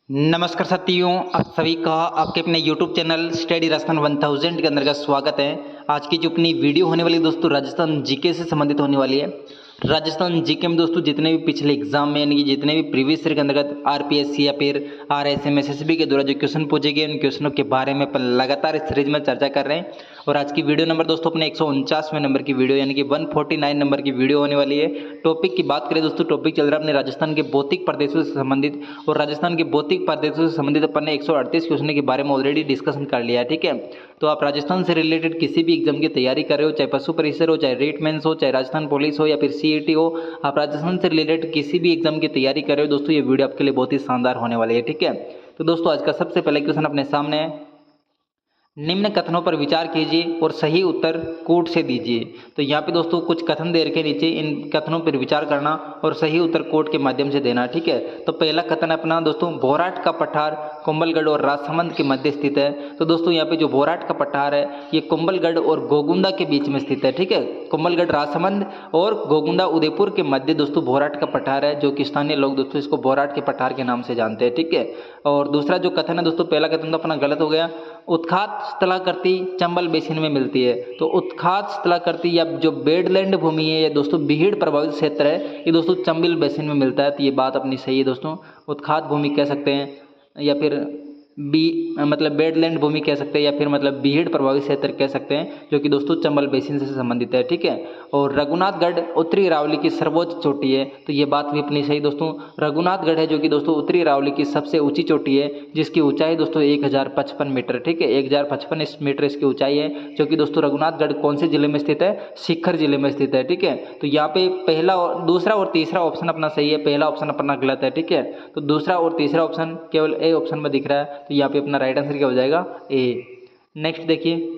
नमस्कार साथियों, आप सभी का आपके अपने YouTube चैनल स्टडी राजस्थान 1000 के अंदर का स्वागत है। आज की जो अपनी वीडियो होने वाली है दोस्तों, राजस्थान जीके से संबंधित होने वाली है। राजस्थान जीके में दोस्तों जितने भी पिछले एग्जाम में यानी कि जितने भी प्रीवियस ईयर के अंतर्गत आरपीएससी या फिर आरएसएम एसएसबी के द्वारा जो क्वेश्चन पूछे गए उन क्वेश्चनों के बारे में अपन लगातार इस सीरीज में चर्चा कर रहे हैं। और आज की वीडियो नंबर दोस्तों अपने 149वें नंबर की वीडियो यानी कि 149 नंबर की वीडियो होने वाली है। टॉपिक की बात करें दोस्तों, टॉपिक चल रहा है अपने राजस्थान के भौतिक प्रदेशों से संबंधित। और राजस्थान के भौतिक प्रदेशों से संबंधित अपन ने 138 क्वेश्चन के बारे में ऑलरेडी डिस्कशन कर लिया है। ठीक है, तो आप राजस्थान से रिलेटेड किसी भी एग्जाम की तैयारी कर रहे हो, चाहे पशु परिसर हो, चाहे रेट मेंस हो, चाहे राजस्थान पुलिस हो या फिर सीईटी हो, आप राजस्थान से रिलेटेड किसी भी एग्जाम की तैयारी कर रहे हो दोस्तों, ये वीडियो आपके लिए बहुत ही शानदार होने वाली है। ठीक है, तो दोस्तों आज का सबसे पहला क्वेश्चन अपने सामने है। निम्न कथनों पर विचार कीजिए और सही उत्तर कोट से दीजिए। तो यहाँ पे दोस्तों कुछ कथन दे रखे नीचे, इन कथनों पर विचार करना और सही उत्तर कोट के माध्यम से देना। ठीक है, तो पहला कथन अपना दोस्तों, भोराट का पठार कुंभलगढ़ और राजसमंद के मध्य स्थित है। तो दोस्तों यहाँ पे जो भोराट का पठार है ये कुंभलगढ़ और गोगुंदा के बीच में स्थित है। ठीक है, कुंभलगढ़ राजसमंद और गोगुंदा उदयपुर के मध्य दोस्तों भोराट का पठार है, जो कि स्थानीय लोग दोस्तों इसको भोराट के पठार के नाम से जानते हैं। ठीक है, और दूसरा जो कथन है दोस्तों, पहला कथन तो अपना गलत हो गया। उत्खात स्थलाकृति चंबल बेसिन में मिलती है। तो उत्खात स्थलाकृति या जो बेडलैंड भूमि है ये दोस्तों बीहड़ प्रभावित क्षेत्र है, ये दोस्तों चंबल बेसिन में मिलता है। तो ये बात अपनी सही है दोस्तों, उत्खात भूमि कह सकते हैं या फिर मतलब बेडलैंड भूमि कह सकते हैं या फिर मतलब बीहड़ प्रभावित क्षेत्र कह सकते हैं, जो कि दोस्तों चंबल बेसिन से संबंधित है। ठीक है, और रघुनाथगढ़ उत्तरी अरावली की सर्वोच्च चोटी है। तो ये बात भी अपनी सही दोस्तों, रघुनाथगढ़ है जो कि दोस्तों उत्तरी अरावली की सबसे ऊंची चोटी है, जिसकी ऊंचाई दोस्तों 1055 मीटर। ठीक है, 1055 मीटर इसकी ऊंचाई है, जो कि दोस्तों रघुनाथगढ़ कौन से जिले में स्थित है? सीकर जिले में स्थित है। ठीक है, तो यहाँ पे पहला दूसरा और तीसरा ऑप्शन अपना सही है, पहला ऑप्शन अपना गलत है। ठीक है, तो दूसरा और तीसरा ऑप्शन केवल ए ऑप्शन में दिख रहा है, तो यहाँ पे अपना राइट आंसर क्या हो जाएगा? ए। नेक्स्ट देखिए,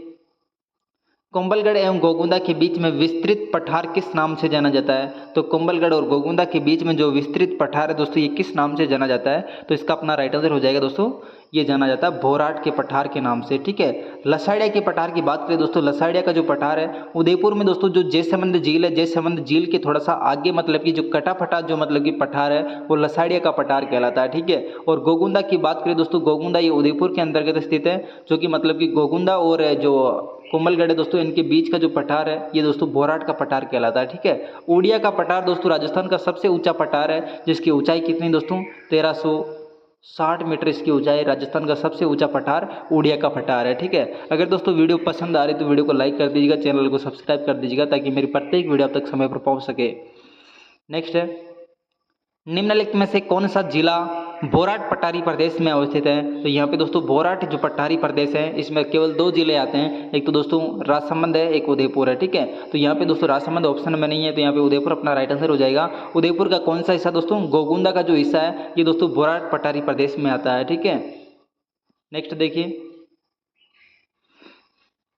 कुंभलगढ़ एवं गोगुंदा के बीच में विस्तृत पठार किस नाम से जाना जाता है? तो कुंभलगढ़ और गोगुंदा के बीच में जो विस्तृत पठार है दोस्तों, ये किस नाम से जाना जाता है? तो इसका अपना राइट आंसर हो जाएगा दोस्तों, ये जाना जाता है भोराट के पठार के नाम से। ठीक है, लसाड़िया के पठार की बात करें दोस्तों, लसाड़िया का जो पठार है उदयपुर में दोस्तों जो जयसमंद झील है, जयसमंद झील के थोड़ा सा आगे मतलब कि जो कटाफटा जो मतलब कि पठार है वो लसाड़िया का पठार कहलाता है। ठीक है, और गोगुंदा की बात करें दोस्तों, गोगुंदा ये उदयपुर के अंतर्गत स्थित है, जो कि मतलब कि गोगुंदा और जो कुंभलगढ़ है दोस्तों इनके बीच का जो पठार है ये दोस्तों भोराट का पठार कहलाता है। ठीक है, उड़िया का पठार दोस्तों राजस्थान का सबसे ऊंचा पठार है, जिसकी ऊंचाई कितनी दोस्तों? 1360 मीटर इसकी ऊंचाई। राजस्थान का सबसे ऊंचा पठार उड़िया का पठार है। ठीक है, अगर दोस्तों वीडियो पसंद आ रही तो वीडियो को लाइक कर दीजिएगा, चैनल को सब्सक्राइब कर दीजिएगा, ताकि मेरी प्रत्येक वीडियो आप तक समय पर पहुंच सके। नेक्स्ट है, निम्नलिखित में से कौन सा जिला भोराट पठारी प्रदेश में अवस्थित है? तो यहाँ पे दोस्तों भोराट जो पठारी प्रदेश है इसमें केवल दो जिले आते हैं, एक तो दोस्तों राजसमंद है, एक उदयपुर है। ठीक है, तो यहाँ पे दोस्तों राजसमंद ऑप्शन में नहीं है, तो यहाँ पे उदयपुर अपना राइट आंसर हो जाएगा। उदयपुर का कौन सा हिस्सा दोस्तों? गोगुंदा का जो हिस्सा है ये दोस्तों भोराट पठारी प्रदेश में आता है। ठीक है, नेक्स्ट देखिए,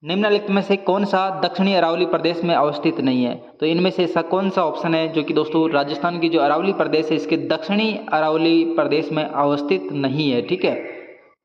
निम्नलिखित में से कौन सा दक्षिणी अरावली प्रदेश में अवस्थित नहीं है? तो इनमें से ऐसा कौन सा ऑप्शन है जो कि दोस्तों राजस्थान की जो अरावली प्रदेश है इसके दक्षिणी अरावली प्रदेश में अवस्थित नहीं है? ठीक है,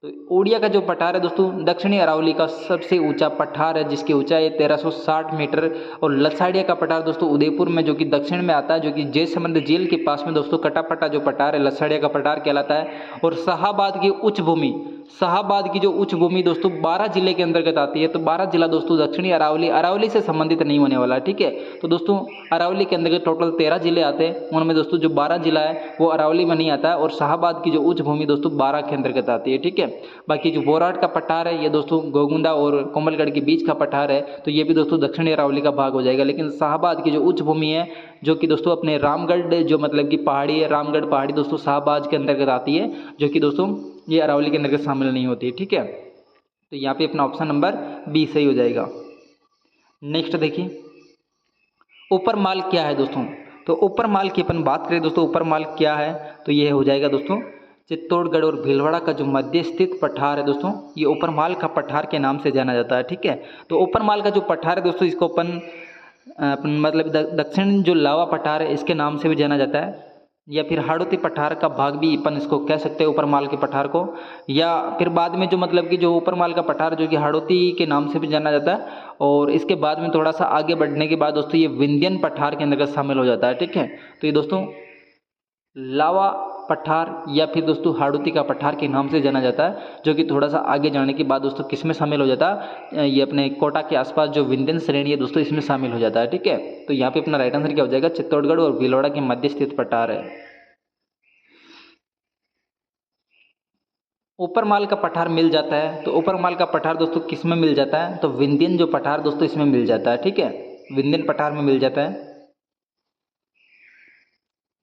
तो उड़िया का जो पठार है दोस्तों दक्षिणी अरावली का सबसे ऊंचा पठार है, जिसकी ऊंचाई 1360 मीटर। और लसाड़िया का पठार दोस्तों उदयपुर में जो कि दक्षिण में आता है, जो कि जयसमंद झील के पास में दोस्तों कटापटा जो पठार है लसाड़िया का पठार कहलाता है। और शाहाबाद की उच्च भूमि, शाहाबाद की जो उच्च भूमि दोस्तों 12 जिले के अंतर्गत आती है। तो 12 जिला दोस्तों दक्षिणी अरावली से संबंधित नहीं होने वाला। ठीक है, तो दोस्तों अरावली के अंतर्गत टोटल 13 जिले आते हैं, उनमें दोस्तों जो 12 जिला है वो अरावली में नहीं आता है, और शाहाबाद की जो उच्च भूमि दोस्तों 12 के अंतर्गत आती है। ठीक है, बाकी जो भोराट का पठार है ये दोस्तों गोगुंदा और कुंभलगढ़ के बीच का पठार है, तो ये भी दोस्तों दक्षिणी अरावली का भाग हो जाएगा। लेकिन शाहाबाद की जो उच्च भूमि है जो कि दोस्तों अपने रामगढ़ जो मतलब कि पहाड़ी है, रामगढ़ पहाड़ी दोस्तों शाहबाज के अंतर्गत आती है, जो कि दोस्तों ये अरावली के अंतर्गत शामिल नहीं होती है। ठीक है, तो यहाँ पे अपना ऑप्शन नंबर बी सही हो जाएगा। नेक्स्ट देखिए, ऊपर माल क्या है दोस्तों? तो ऊपर माल की अपन बात करें दोस्तों, ऊपर माल क्या है? तो ये हो जाएगा दोस्तों चित्तौड़गढ़ और भीलवाड़ा का जो मध्य स्थित पठार है दोस्तों, ये ऊपर माल का पठार के नाम से जाना जाता है। ठीक है, तो ऊपर माल का जो पठार है दोस्तों इसको अपन मतलब दक्षिण जो लावा पठार है इसके नाम से भी जाना जाता है, या फिर हाड़ौती पठार का भाग भी अपन इसको कह सकते हैं ऊपर माल के पठार को। या फिर बाद में जो मतलब कि जो ऊपर माल का पठार जो कि हाड़ौती के नाम से भी जाना जाता है, और इसके बाद में थोड़ा सा आगे बढ़ने के बाद दोस्तों ये विंध्यन पठार के अंतर्गत शामिल हो जाता है। ठीक है, तो ये दोस्तों लावा पठार या फिर दोस्तों हाड़ौती का पठार के नाम से जाना जाता है, जो कि थोड़ा सा आगे जाने के बाद दोस्तों किस में शामिल हो जाता है, ये अपने कोटा के आसपास जो विंध्यन श्रेणी है दोस्तों इसमें शामिल हो जाता है। ठीक है, तो यहाँ पे अपना राइट आंसर क्या हो जाएगा, चित्तौड़गढ़ और भीलवाड़ा के मध्य स्थित पठार है। ऊपरमाल का पठार मिल जाता है, तो ऊपरमाल का पठार दोस्तों किस में मिल जाता है, तो विंध्यन जो पठार दोस्तों इसमें मिल जाता है। ठीक है, विंध्यन पठार में मिल जाता है।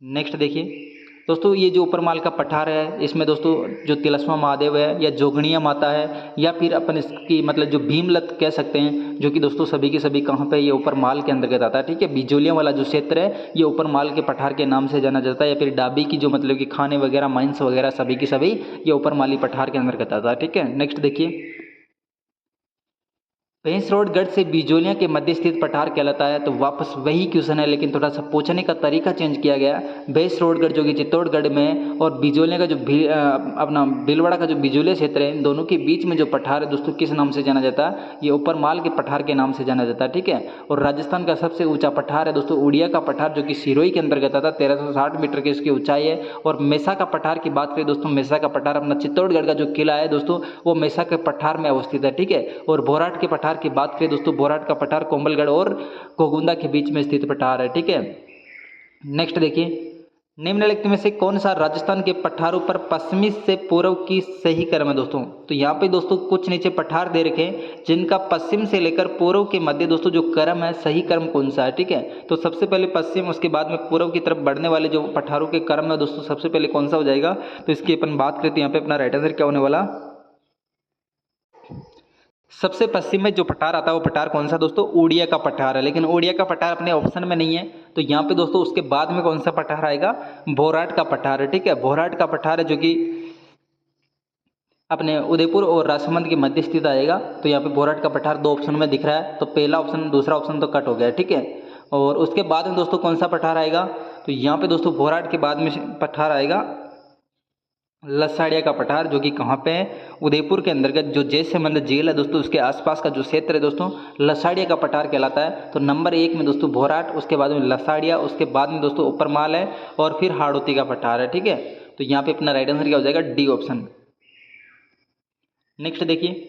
नेक्स्ट देखिए दोस्तों, ये जो ऊपरमाल का पठार है इसमें दोस्तों जो तिलस्मा महादेव है या जोगनिया माता है या फिर अपन इसकी मतलब जो भीमलत कह सकते हैं, जो कि दोस्तों सभी के सभी कहाँ पे ये ऊपरमाल के अंतर्गत आता है। ठीक है, बिजोलिया वाला जो क्षेत्र है ये ऊपरमाल के पठार के नाम से जाना जाता है, या फिर डाबी की जो मतलब कि खाने वगैरह माइंस वगैरह सभी की सभी ये ऊपरमाली पठार के अंतर्गत आता है। ठीक है, नेक्स्ट देखिए, भैंसरोडगढ़ से बिजोलिया के मध्य स्थित पठार कहलाता है, तो वापस वही क्वेश्चन है लेकिन थोड़ा सा पूछने का तरीका चेंज किया गया। भैंसरोडगढ़ जो कि चित्तौड़गढ़ में और बिजोलिया का जो अपना भीलवाड़ा का जो बिजोलिया क्षेत्र है, इन दोनों के बीच में जो पठार है दोस्तों किस नाम से जाना जाता है, ये ऊपरमाल के पठार के नाम से जाना जाता है। ठीक है, और राजस्थान का सबसे ऊंचा पठार है दोस्तों उड़िया का पठार, जो कि सिरोही के अंतर्गत आता है, 1360 मीटर की इसकी ऊंचाई है। और मेसा का पठार की बात करें दोस्तों, मेसा का पठार अपना चित्तौड़गढ़ का जो किला है दोस्तों वो मेसा के पठार में अवस्थित है। ठीक है, और बोराट के पठार की बात करें दोस्तों, बोराट का पठार कोंबलगढ़ और घोगुंदा के बीच में स्थित पठार है। ठीक है, नेक्स्ट देखिए, निम्नलिखित में से कौन सा राजस्थान के पठारों पर पश्चिमी से पूर्व की सही क्रम है दोस्तों, तो यहाँ पे दोस्तों कुछ नीचे पठार दे रखे हैं जिनका पश्चिम से लेकर पूर्व के मध्य दोस्तों जो क्रम है, सही क्रम कौन सा है। ठीक है, तो सबसे पहले पश्चिम, उसके बाद में पूर्व की तरफ बढ़ने वाले जो पठारों के क्रम है दोस्तों सबसे पहले कौन सा हो जाएगा, तो इसकी अपन बात करते हैं। यहाँ पे अपना राइट आंसर क्या होने वाला, सबसे पश्चिम में जो पठार आता है वो पठार कौन सा दोस्तों, उड़िया का पठार है, लेकिन उड़िया का पठार अपने ऑप्शन में नहीं है, तो यहाँ पे दोस्तों उसके बाद में कौन सा पठार आएगा, बोराट का पठार है। ठीक है, बोराट का पठार है जो कि अपने उदयपुर और राजसमंद के मध्य स्थित आएगा। तो यहाँ पे बोराट का पठार दो ऑप्शन में दिख रहा है, तो पहला ऑप्शन दूसरा ऑप्शन तो कट हो गया। ठीक है, और उसके बाद में दोस्तों कौन सा पठार आएगा, तो यहाँ पे दोस्तों बोराट के बाद में पठार आएगा लसाड़िया का पठार, जो कि कहाँ पे है, उदयपुर के अंतर्गत जो जयसमंद झील है दोस्तों उसके आसपास का जो क्षेत्र है दोस्तों लसाड़िया का पठार कहलाता है। तो नंबर 1 में दोस्तों बोराट, उसके बाद में लसाड़िया, उसके बाद में दोस्तों ऊपरमाल है और फिर हाड़ौती का पठार है। ठीक है, तो यहाँ पे अपना राइट आंसर क्या हो जाएगा, डी ऑप्शन। नेक्स्ट देखिए,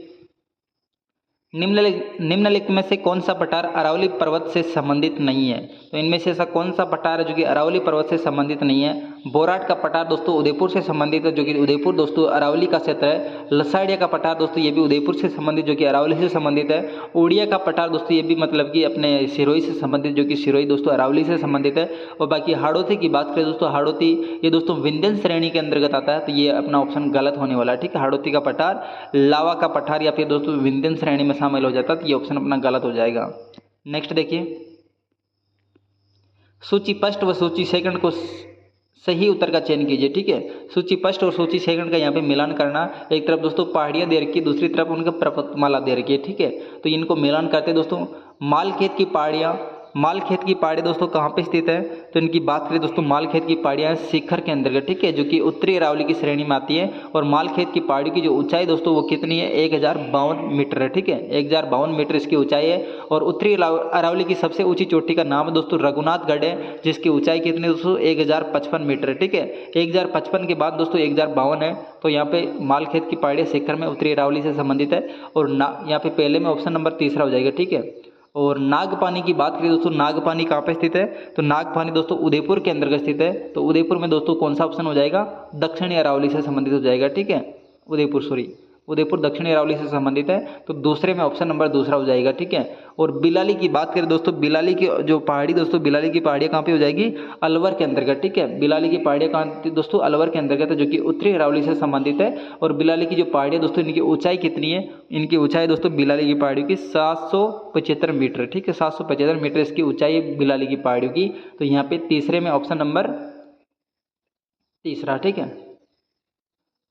निम्नलिखित में से कौन सा पठार अरावली पर्वत से संबंधित नहीं है, तो इनमें से ऐसा कौन सा पठार है जो कि अरावली पर्वत से संबंधित नहीं है। बोराट का पठार दोस्तों उदयपुर से संबंधित है, जो कि उदयपुर दोस्तों अरावली का क्षेत्र है। लसाड़िया का पठार दोस्तों ये भी उदयपुर से संबंधित, जो कि अरावली से संबंधित है। उड़िया का पठार दोस्तों ये भी मतलब कि अपने सिरोही से संबंधित, जो कि सिरोही दोस्तों अरावली से संबंधित है। और बाकी हाड़ौती की बात करें दोस्तों, हाड़ौती ये दोस्तों विंध्यन श्रेणी के अंतर्गत आता है, तो ये अपना ऑप्शन गलत होने वाला है। ठीक है, हाड़ौती का पठार लावा का पठार या फिर दोस्तों विंध्यन श्रेणी में शामिल हो जाता है, तो ये ऑप्शन अपना गलत हो जाएगा। नेक्स्ट देखिए, सूची फर्स्ट व सूची सेकंड को सही उत्तर का चयन कीजिए। ठीक है, सूची फर्स्ट और सूची सेकंड का यहाँ पे मिलान करना, एक तरफ दोस्तों पहाड़ियाँ दे रखी है, दूसरी तरफ उनका पर्वतमाला दे रखी है। ठीक है, तो इनको मिलान करते दोस्तों, मालखेत की पहाड़ियाँ, मालखेत की पहाड़ी दोस्तों कहाँ पे स्थित है, तो इनकी बात करें दोस्तों मालखेत की पहाड़ियाँ शिखर के अंतर्गत। ठीक है, जो कि उत्तरी अरावली की श्रेणी में आती है। और मालखेत की पहाड़ी की जो ऊंचाई दोस्तों वो कितनी है, 1052 मीटर है। ठीक है, 1052 मीटर इसकी ऊंचाई है। और उत्तरी अरावली की सबसे ऊंची चोटी का नाम दोस्तों रघुनाथगढ़ है, जिसकी ऊंचाई कितनी दोस्तों 1055 मीटर है। ठीक है, 1055 के बाद दोस्तों 1052 है, तो यहाँ पे मालखेत की पहाड़ी शिखर में उत्तरी अरावली से संबंधित है। और यहाँ पे पहले में ऑप्शन नंबर तीसरा हो जाएगा। ठीक है, और नागपानी की बात करें दोस्तों, नागपानी कहाँ पे स्थित है, तो नागपानी दोस्तों उदयपुर के अंतर्गत स्थित है। तो उदयपुर में दोस्तों कौन सा ऑप्शन हो जाएगा, दक्षिणी अरावली से संबंधित हो जाएगा। ठीक है, उदयपुर दक्षिणी अरावली से संबंधित है, तो दूसरे में ऑप्शन नंबर दूसरा हो जाएगा। ठीक है, और बिलाली की बात करें दोस्तों, बिलाली की जो पहाड़ी दोस्तों, बिलाली की पहाड़ियाँ कहाँ पे हो जाएगी, अलवर के अंतर्गत। ठीक है, बिलाली की पहाड़ियाँ कहाँ दोस्तों, अलवर के अंतर्गत है, जो कि उत्तरी अरावली से संबंधित है। और बिलाली की जो पहाड़ियाँ दोस्तों, इनकी ऊंचाई कितनी है, इनकी ऊंचाई दोस्तों बिलाली की पहाड़ियों की 775 मीटर। ठीक है, 775 मीटर इसकी ऊंचाई है बिलाली की पहाड़ियों की। तो यहाँ पे तीसरे में ऑप्शन नंबर तीसरा। ठीक है,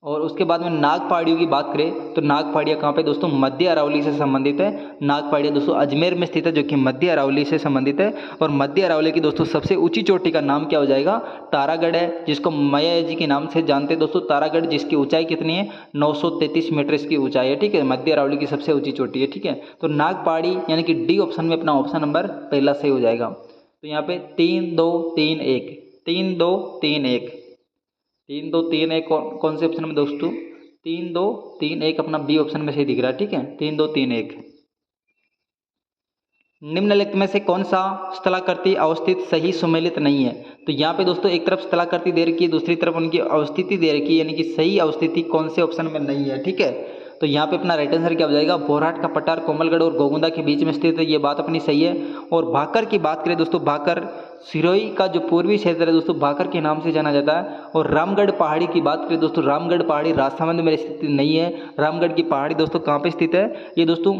और उसके बाद में नाग पहाड़ियों की बात करें तो नाग पहाड़ियाँ कहाँ पे दोस्तों, मध्य अरावली से संबंधित है। नाग पहाड़ियाँ दोस्तों अजमेर में स्थित है, जो कि मध्य अरावली से संबंधित है। और मध्य अरावली की दोस्तों सबसे ऊंची चोटी का नाम क्या हो जाएगा, तारागढ़ है, जिसको मैया जी के नाम से जानते हैं दोस्तों, तारागढ़, जिसकी ऊंचाई कितनी है, 933 मीटर इसकी ऊंचाई है। ठीक है, मध्य अरावली की सबसे ऊंची चोटी है। ठीक है, तो नाग पहाड़ी यानी कि डी ऑप्शन में अपना ऑप्शन नंबर पहला सही हो जाएगा। तो यहाँ पे 3 2 3 1 3 2 3 1 3-2-3-1 कौन से ऑप्शन में दोस्तों? 3-2-3-1 अपना बी ऑप्शन में सही दिख रहा है, ठीक है, 3-2-3-1। निम्नलिखित में से कौन सा स्थलाकृति अवस्थित सही सुमेलित नहीं है? तो यहाँ पे दोस्तों एक तरफ स्थलाकृति दे रखी है, दूसरी तरफ उनकी अवस्थिति दे रखी है, यानी कि सही अवस्थिति कौन से ऑप्शन में नहीं है, ठीक है। तो यहाँ पे अपना राइट आंसर क्या हो जाएगा? बोरहाट का पठार कोमलगढ़ और गोगुंदा के बीच में स्थित है, ये बात अपनी सही है। और भाकर की बात करें दोस्तों, भाकर सिरोही का जो पूर्वी क्षेत्र है दोस्तों, भाकर के नाम से जाना जाता है। और रामगढ़ पहाड़ी की बात करें दोस्तों, रामगढ़ पहाड़ी राजसमंद में स्थित नहीं है। रामगढ़ की पहाड़ी दोस्तों कहाँ पे स्थित है? ये दोस्तों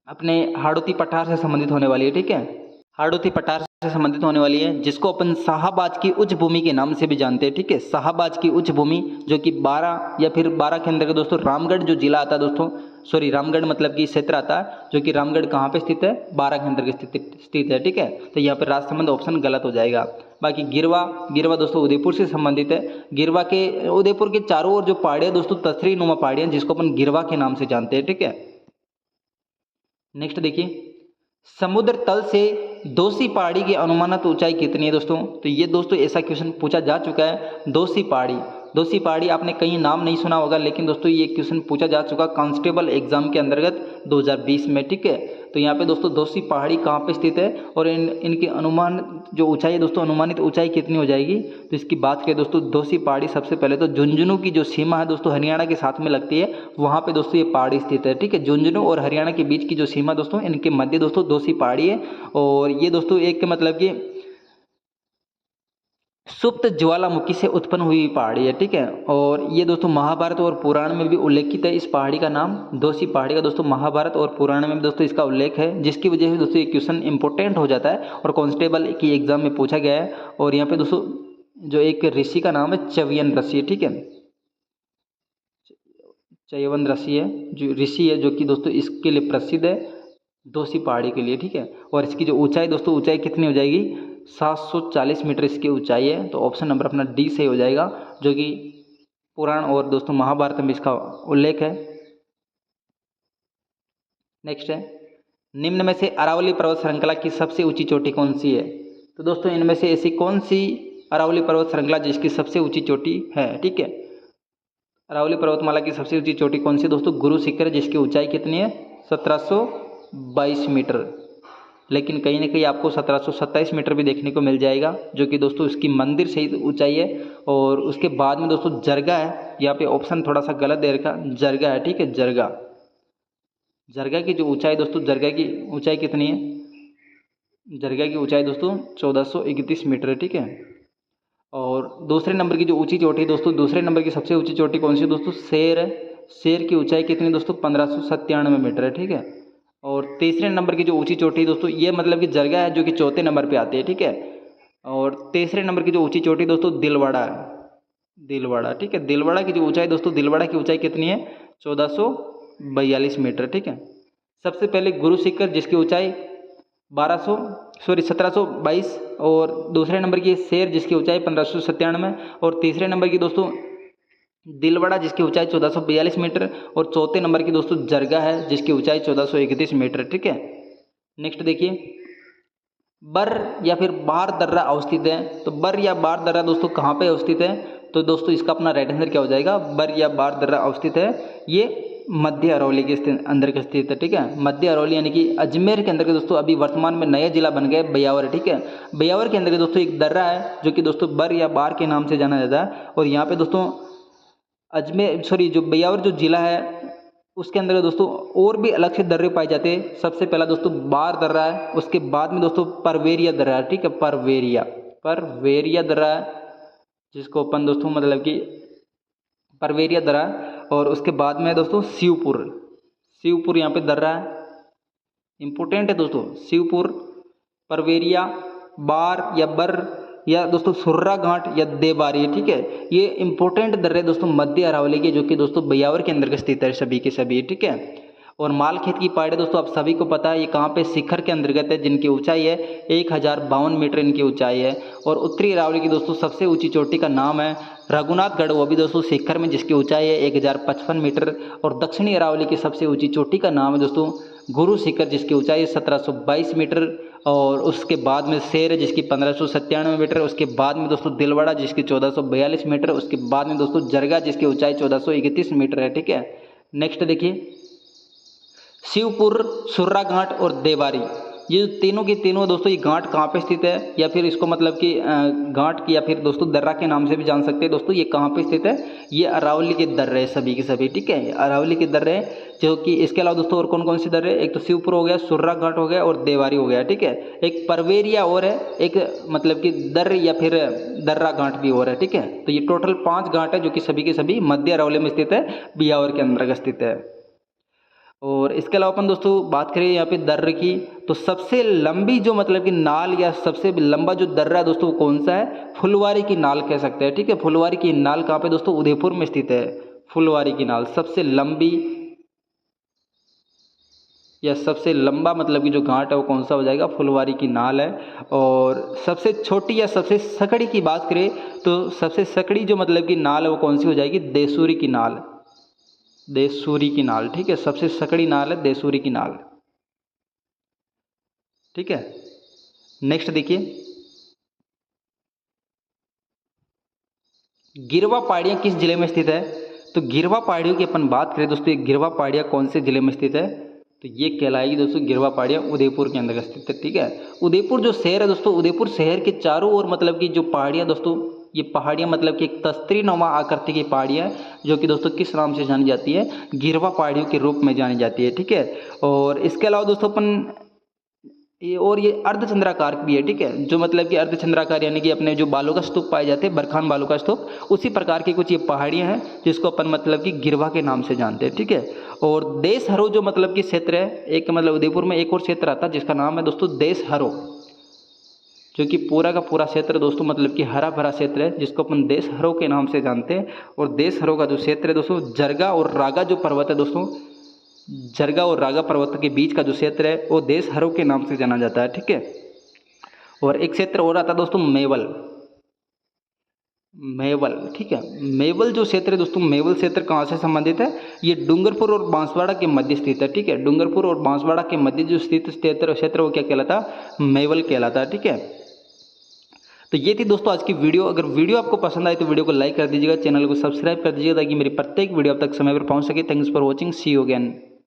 अपने हाड़ौती पठार से संबंधित होने वाली है, ठीक है, हाड़ौती पठार से संबंधित होने वाली है, जिसको अपन शाहबाज की उच्च भूमि के नाम से भी जानते हैं, ठीक है। शाहबाज की उच्च भूमि जो कि 12 या फिर 12 के अंदर दोस्तों रामगढ़ जो जिला आता है दोस्तों, सॉरी रामगढ़ मतलब कि क्षेत्र आता है, जो कि रामगढ़ कहाँ पे स्थित है? 12 के अंदर स्थित है, ठीक है। तो यहाँ पर राजसमंद ऑप्शन गलत हो जाएगा। बाकी गिरवा दोस्तों उदयपुर से संबंधित है। गिरवा के उदयपुर के चारों ओर जो पहाड़ियाँ दोस्तों तसरी नुमा पहाड़ियाँ, जिसको अपन गिरवा के नाम से जानते हैं, ठीक है। नेक्स्ट देखिए, समुद्र तल से दोषी पहाड़ी की अनुमानित ऊंचाई कितनी है दोस्तों? तो ये दोस्तों ऐसा क्वेश्चन पूछा जा चुका है। दोषी पहाड़ी आपने कहीं नाम नहीं सुना होगा, लेकिन दोस्तों ये क्वेश्चन पूछा जा चुका कांस्टेबल एग्जाम के अंतर्गत 2020 में, ठीक है। तो यहाँ पे दोस्तों दोषी पहाड़ी कहाँ पे स्थित है और इनकी अनुमान जो ऊंचाई है दोस्तों, अनुमानित ऊंचाई कितनी हो जाएगी? तो इसकी बात करें दोस्तों, दोषी पहाड़ी सबसे पहले तो झुंझुनू की जो सीमा है दोस्तों हरियाणा के साथ में लगती है, वहाँ पे दोस्तों ये पहाड़ी स्थित है, ठीक है। झुंझुनू और हरियाणा के बीच की जो सीमा दोस्तों, इनके मध्य दोस्तों दोषी पहाड़ी है। और ये दोस्तों एक मतलब कि सुप्त ज्वालामुखी से उत्पन्न हुई पहाड़ी है, ठीक है। और ये दोस्तों महाभारत और पुराण में भी उल्लेखित है। इस पहाड़ी का नाम दोषी पहाड़ी का दोस्तों महाभारत और पुराण में भी दोस्तों इसका उल्लेख है, जिसकी वजह से दोस्तों ये क्वेश्चन इंपॉर्टेंट हो जाता है और कांस्टेबल की एग्जाम में पूछा गया है। और यहाँ पे दोस्तों जो एक ऋषि का नाम है च्यवन ऋषि, ठीक है, च्यवन ऋषि है, जो ऋषि है, जो कि दोस्तों इसके लिए प्रसिद्ध है, दोषी पहाड़ी के लिए, ठीक है। और इसकी जो ऊंचाई दोस्तों, ऊंचाई कितनी हो जाएगी? 740 मीटर इसकी ऊंचाई है। तो ऑप्शन नंबर अपना डी सही हो जाएगा, जो कि पुराण और दोस्तों महाभारत में इसका उल्लेख है। नेक्स्ट है, निम्न में से अरावली पर्वत श्रृंखला की सबसे ऊंची चोटी कौन सी है? तो दोस्तों इनमें से ऐसी कौन सी अरावली पर्वत श्रृंखला जिसकी सबसे ऊंची चोटी है, ठीक है। अरावली पर्वतमाला की सबसे ऊंची चोटी कौन सी दोस्तों? गुरु शिखर, जिसकी ऊंचाई कितनी है? 1722 मीटर। लेकिन कहीं ना कहीं आपको 1727 मीटर भी देखने को मिल जाएगा, जो कि दोस्तों इसकी मंदिर सहित ऊंचाई है। और उसके बाद में दोस्तों जरगा है, यहाँ पे ऑप्शन थोड़ा सा गलत दे रखा, जरगा है, ठीक है, जरगा की जो ऊंचाई दोस्तों, जरगा की ऊंचाई कितनी है? जरगा की ऊंचाई दोस्तों 1431 मीटर है, ठीक है। और दूसरे नंबर की जो ऊंची चोटी दोस्तों, दूसरे नंबर की सबसे ऊंची चोटी कौन सी दोस्तों? शेर है। शेर की ऊंचाई कितनी दोस्तों? 1597 मीटर है, ठीक है। और तीसरे नंबर की जो ऊंची चोटी दोस्तों, ये मतलब कि जरगा है, जो कि चौथे नंबर पे आती है, ठीक है। और तीसरे नंबर की जो ऊंची चोटी दोस्तों दिलवाड़ा है, दिलवाड़ा, ठीक है। दिलवाड़ा की जो ऊंचाई दोस्तों, दिलवाड़ा की ऊंचाई कितनी है? 1442 मीटर, ठीक है। सबसे पहले गुरु शिखर, जिसकी ऊंचाई 1722। और दूसरे नंबर की शेर, जिसकी ऊंचाई 1597। और तीसरे नंबर की दोस्तों दिलवाड़ा, जिसकी ऊंचाई 1442 मीटर। और चौथे नंबर की दोस्तों जरगा है, जिसकी ऊंचाई 1431 मीटर, ठीक है। नेक्स्ट देखिए, बर या फिर बार दर्रा अवस्थित है। तो बर या बार दर्रा दोस्तों कहाँ पे अवस्थित है? तो दोस्तों इसका अपना राइट आंसर क्या हो जाएगा? बर या बार दर्रा अवस्थित है, ये मध्य अरवली के अंदर के स्थित है, ठीक है। मध्य अरवली यानी कि अजमेर के अंदर के दोस्तों अभी वर्तमान में नया जिला बन गया ब्यावर, ठीक है। ब्यावर के अंदर के दोस्तों एक दर्रा है, जो कि दोस्तों बर या बार के नाम से जाना जाता है। और यहाँ पे दोस्तों जो ब्यावर जो जिला है उसके अंदर दोस्तों और भी अलग से दर्रे पाए जाते हैं। सबसे पहला दोस्तों बार दर्रा है, उसके बाद में दोस्तों परवेरिया दर्रा है, ठीक है, परवेरिया दर्रा है, जिसको अपन दोस्तों मतलब कि परवेरिया दर्रा। और उसके बाद में दोस्तों शिवपुर यहाँ पे दर्रा है, इंपॉर्टेंट है दोस्तों। शिवपुर, परवेरिया, बार या बर या दोस्तों सुर्रा घाट या देबारी, ठीक है। ये इंपॉर्टेंट दर्रे दोस्तों मध्य अरावली के, जो कि दोस्तों ब्यावर के अंदर स्थित है सभी के सभी, ठीक है। और मालखेत की पहाड़ी दोस्तों आप सभी को पता है ये कहाँ पे? शिखर के अंतर्गत है, जिनकी ऊंचाई है 1052 मीटर इनकी ऊंचाई है। और उत्तरी अरावली की दोस्तों सबसे ऊंची चोटी का नाम है रघुनाथगढ़, वो भी दोस्तों शिखर में, जिसकी ऊंचाई है 1055 मीटर। और दक्षिणी अरावली की सबसे ऊंची चोटी का नाम है दोस्तों गुरु शिखर, जिसकी ऊंचाई है 1722 मीटर। और उसके बाद में शेर जिसकी 1597 मीटर, उसके बाद में दोस्तों दिलवाड़ा जिसकी 1442 मीटर, उसके बाद में दोस्तों जरगा जिसकी ऊंचाई 1431 मीटर है। ठीक है, नेक्स्ट देखिए शिवपुर, सुर्रा घाट और देवारी, ये तीनों की तीनों दोस्तों ये घाट कहाँ पे स्थित है, या फिर इसको मतलब कि घाट की या फिर दोस्तों दर्रा के नाम से भी जान सकते हैं दोस्तों। ये कहाँ पे स्थित है, ये अरावली के दर्रे सभी के सभी। ठीक है, अरावली के दर्रे जो कि इसके अलावा दोस्तों और कौन कौन से दर्रे, एक तो शिवपुर हो गया, सुर्रा घाट हो गया और देवारी हो गया। ठीक है, एक परवेरिया और है, एक मतलब कि दर्र या फिर दर्रा घाट भी और है। ठीक है, तो ये टोटल 5 घाट है जो कि सभी के सभी मध्य अरावली में स्थित है, बियावर के अंतर्गत स्थित है। और इसके अलावा अपन दोस्तों बात करें यहाँ पे दर्रे की, तो सबसे लंबी जो मतलब कि नाल या सबसे लंबा जो दर्रा है दोस्तों वो कौन सा है, फुलवारी की नाल कह सकते हैं। ठीक है, फुलवारी की नाल कहाँ पे दोस्तों, उदयपुर में स्थित है। फुलवारी की नाल सबसे लंबी या सबसे लंबा मतलब कि जो घाट है वो कौन सा हो जाएगा, फुलवारी की नाल है। और सबसे छोटी या सबसे सकड़ी की बात करें तो सबसे सकड़ी जो मतलब कि नाल है वो कौन सी हो जाएगी, देसूरी की नाल, देसूरी की नाल। ठीक है, सबसे सकड़ी नाल है देसूरी की नाल। ठीक है, नेक्स्ट देखिए गिरवा पहाड़ियाँ किस जिले में स्थित है, तो गिरवा पहाड़ियों की अपन बात करें दोस्तों, ये गिरवा पहाड़ियाँ कौन से जिले में स्थित है, तो ये कहलाएगी दोस्तों गिरवा पहाड़ियाँ उदयपुर के अंदर स्थित है। ठीक है, उदयपुर जो शहर है दोस्तों, उदयपुर शहर के चारों ओर मतलब कि जो पहाड़ियाँ दोस्तों, ये पहाड़ियाँ मतलब कि एक तस्तरी नुमा आकृति की पहाड़ियाँ जो कि दोस्तों किस नाम से जानी जाती है, गिरवा पहाड़ियों के रूप में जानी जाती है। ठीक है, और इसके अलावा दोस्तों अपन ये अर्धचंद्राकार भी है। ठीक है, जो मतलब कि अर्धचंद्राकार यानी कि अपने जो बालू का स्तूप पाए जाते हैं, बरखान बालू का स्तूप, उसी प्रकार की कुछ ये पहाड़ियाँ हैं जिसको अपन मतलब कि गिरवा के नाम से जानते हैं। ठीक है, और देश हरो जो मतलब कि क्षेत्र है, एक मतलब उदयपुर में एक और क्षेत्र आता है जिसका नाम है दोस्तों देश हरो, जो कि पूरा का पूरा क्षेत्र दोस्तों मतलब कि हरा भरा क्षेत्र है जिसको अपन देश हरो के नाम से जानते हैं। और देश हरो का जो क्षेत्र है दोस्तों, जरगा और रागा जो पर्वत है दोस्तों, जरगा और रागा पर्वत के बीच का जो क्षेत्र है वो देश हरो के नाम से जाना जाता है। ठीक है, और एक क्षेत्र और आता है दोस्तों मेवल, मेवल। ठीक है, मेवल जो क्षेत्र है दोस्तों, मेवल क्षेत्र कहाँ से संबंधित है, ये डूंगरपुर और बांसवाड़ा के मध्य स्थित है। ठीक है, डूंगरपुर और बांसवाड़ा के मध्य जो स्थित क्षेत्र वो क्या कहलाता, मेवल कहलाता है। ठीक है, तो ये थी दोस्तों आज की वीडियो। अगर वीडियो आपको पसंद आए तो वीडियो को लाइक कर दीजिएगा, चैनल को सब्सक्राइब कर दीजिएगा ताकि मेरी प्रत्येक वीडियो अब तक समय पर पहुंच सके। Thanks for watching, see you again.